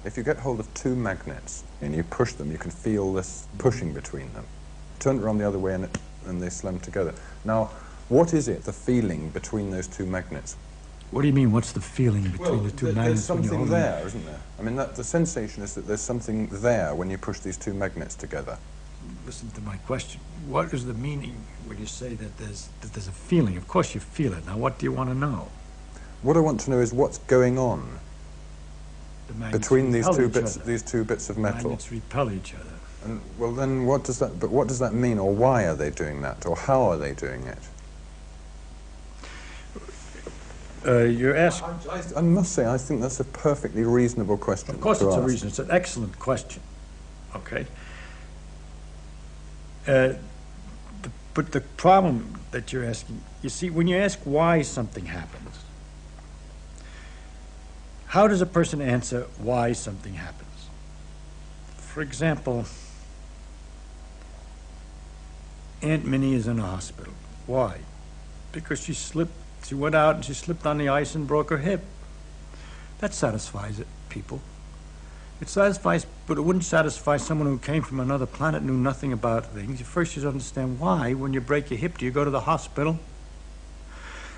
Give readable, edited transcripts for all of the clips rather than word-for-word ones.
If you get hold of two magnets and you push them, you can feel this pushing between them. Turn it around the other way and they slam together. Now, what is it, the feeling between those two magnets? What do you mean, what's the feeling between the two magnets? There's something there, isn't there? I mean, the sensation is that there's something there when you push these two magnets together. Listen to my question. What is the meaning when you say that there's a feeling? Of course you feel it. Now, what do you want to know? What I want to know is what's going on between these two bits of metal. Magnets repel each other. And, well, then what does that mean, or why are they doing that, or how are they doing it? You're asking... I must say, I think that's a perfectly reasonable question. Of course it's a reason. It's an excellent question. Okay? But the problem that you're asking, you see, when you ask why something happens, how does a person answer why something happens? For example, Aunt Minnie is in a hospital. Why? Because she went out and she slipped on the ice and broke her hip. That satisfies people. It satisfies, but it wouldn't satisfy someone who came from another planet, knew nothing about things. You first should understand why, when you break your hip, do you go to the hospital?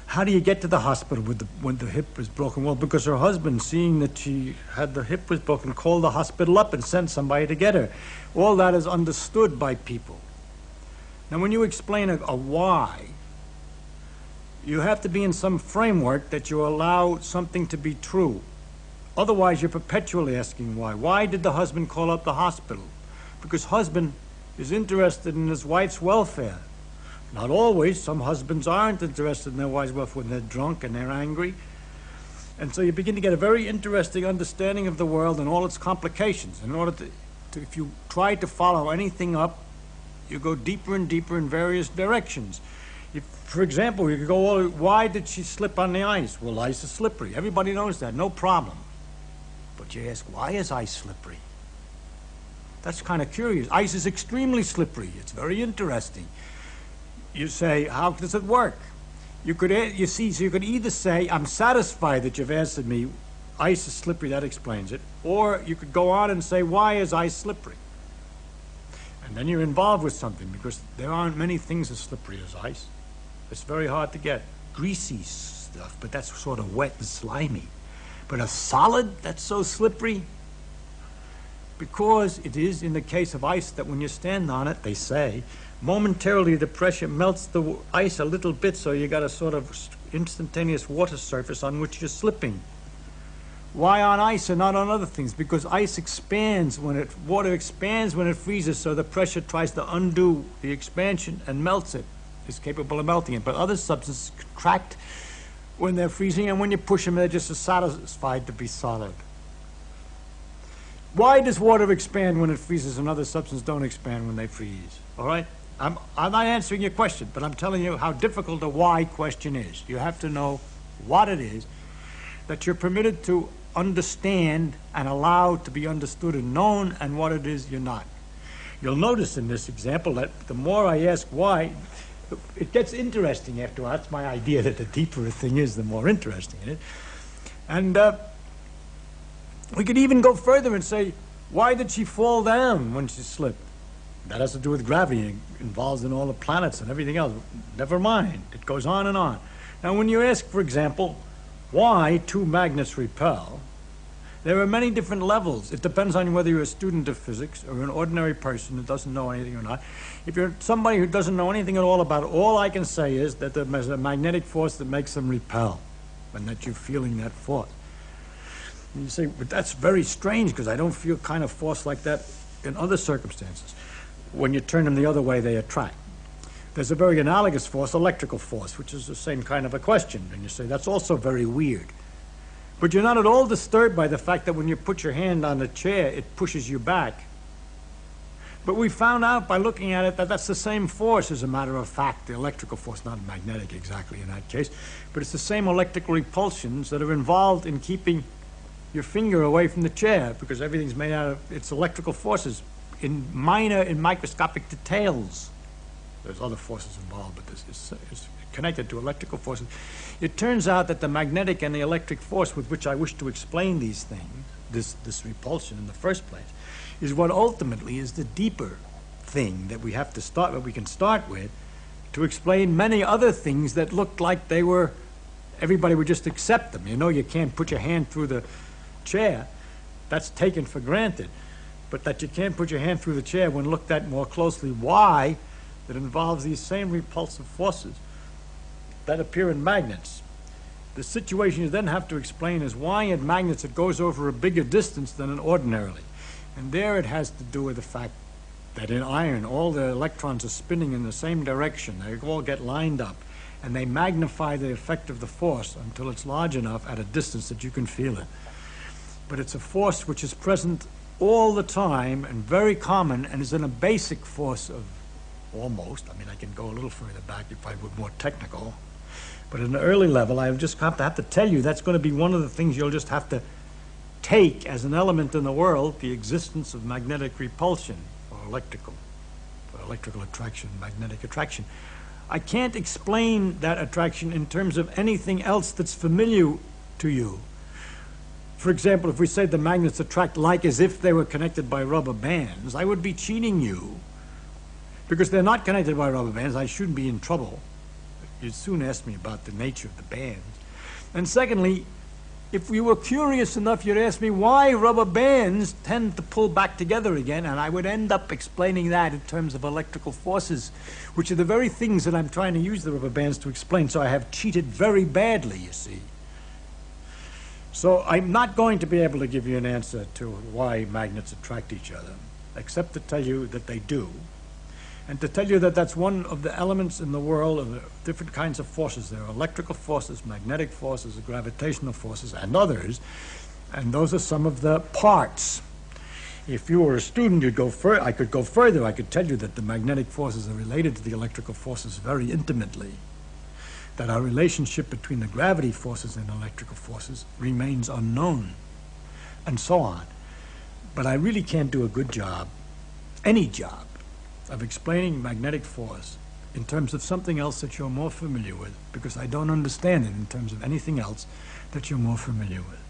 How do you get to the hospital when the hip was broken? Well, because her husband, seeing that she had the hip was broken, called the hospital up and sent somebody to get her. All that is understood by people. Now, when you explain a why, you have to be in some framework that you allow something to be true. Otherwise, you're perpetually asking why. Why did the husband call up the hospital? Because husband is interested in his wife's welfare. Not always. Some husbands aren't interested in their wife's welfare when they're drunk and they're angry. And so you begin to get a very interesting understanding of the world and all its complications. In order to if you try to follow anything up, you go deeper and deeper in various directions. For example, you could go, why did she slip on the ice? Well, ice is slippery. Everybody knows that, no problem. But you ask, why is ice slippery? That's kind of curious. Ice is extremely slippery. It's very interesting. You say, how does it work? So you could either say, I'm satisfied that you've answered me, ice is slippery, that explains it. Or you could go on and say, why is ice slippery? And then you're involved with something, because there aren't many things as slippery as ice. It's very hard to get. Greasy stuff, but that's sort of wet and slimy. But a solid that's so slippery, because it is in the case of ice that when you stand on it, they say, momentarily the pressure melts the ice a little bit, so you got a sort of instantaneous water surface on which you're slipping. Why on ice and not on other things? Because ice expands water expands when it freezes, so the pressure tries to undo the expansion and melts it. Is capable of melting it. But other substances contract when they're freezing, and when you push them, they're just satisfied to be solid. Why does water expand when it freezes and other substances don't expand when they freeze? All right? I'm not answering your question, but I'm telling you how difficult a why question is. You have to know what it is that you're permitted to understand and allowed to be understood and known, and what it is you're not. You'll notice in this example that the more I ask why, it gets interesting after all. That's my idea, that the deeper a thing is, the more interesting it is. And we could even go further and say, why did she fall down when she slipped? That has to do with gravity, involved in all the planets and everything else. Never mind. It goes on and on. Now, when you ask, for example, why two magnets repel, there are many different levels. It depends on whether you're a student of physics or an ordinary person who doesn't know anything or not. If you're somebody who doesn't know anything at all about it, all I can say is that there's a magnetic force that makes them repel, and that you're feeling that force. And you say, but that's very strange, because I don't feel kind of force like that in other circumstances. When you turn them the other way, they attract. There's a very analogous force, electrical force, which is the same kind of a question. And you say, that's also very weird. But you're not at all disturbed by the fact that when you put your hand on the chair, it pushes you back. But we found out by looking at it that that's the same force, as a matter of fact, the electrical force, not magnetic exactly in that case, but it's the same electrical repulsions that are involved in keeping your finger away from the chair, because everything's made out of its electrical forces in microscopic details. There's other forces involved, but this is connected to electrical forces. It turns out that the magnetic and the electric force with which I wish to explain these things this repulsion in the first place, is what ultimately is the deeper thing that we have to start, that we can start with, to explain many other things that looked like they were, everybody would just accept them. You know, you can't put your hand through the chair, that's taken for granted. But that you can't put your hand through the chair when looked at more closely, why? That involves these same repulsive forces that appear in magnets. The situation you then have to explain is why in magnets it goes over a bigger distance than ordinarily. And there it has to do with the fact that in iron, all the electrons are spinning in the same direction. They all get lined up, and they magnify the effect of the force until it's large enough at a distance that you can feel it. But it's a force which is present all the time and very common, and is in a basic force of almost, I mean, I can go a little further back if I were more technical, but at an early level, I just have to tell you that's going to be one of the things you'll just have to take as an element in the world, the existence of magnetic repulsion, or electrical attraction, magnetic attraction. I can't explain that attraction in terms of anything else that's familiar to you. For example, if we say the magnets attract like as if they were connected by rubber bands, I would be cheating you. Because they're not connected by rubber bands, I shouldn't be in trouble. You'd soon ask me about the nature of the bands. And secondly, if you were curious enough, you'd ask me why rubber bands tend to pull back together again, and I would end up explaining that in terms of electrical forces, which are the very things that I'm trying to use the rubber bands to explain. So I have cheated very badly, you see. So I'm not going to be able to give you an answer to why magnets attract each other, except to tell you that they do, and to tell you that that's one of the elements in the world of the different kinds of forces. There are electrical forces, magnetic forces, gravitational forces, and others, and those are some of the parts. If you were a student, you'd go I could go further. I could tell you that the magnetic forces are related to the electrical forces very intimately, that our relationship between the gravity forces and electrical forces remains unknown, and so on. But I really can't do a good job, any job, of explaining magnetic force in terms of something else that you're more familiar with, because I don't understand it in terms of anything else that you're more familiar with.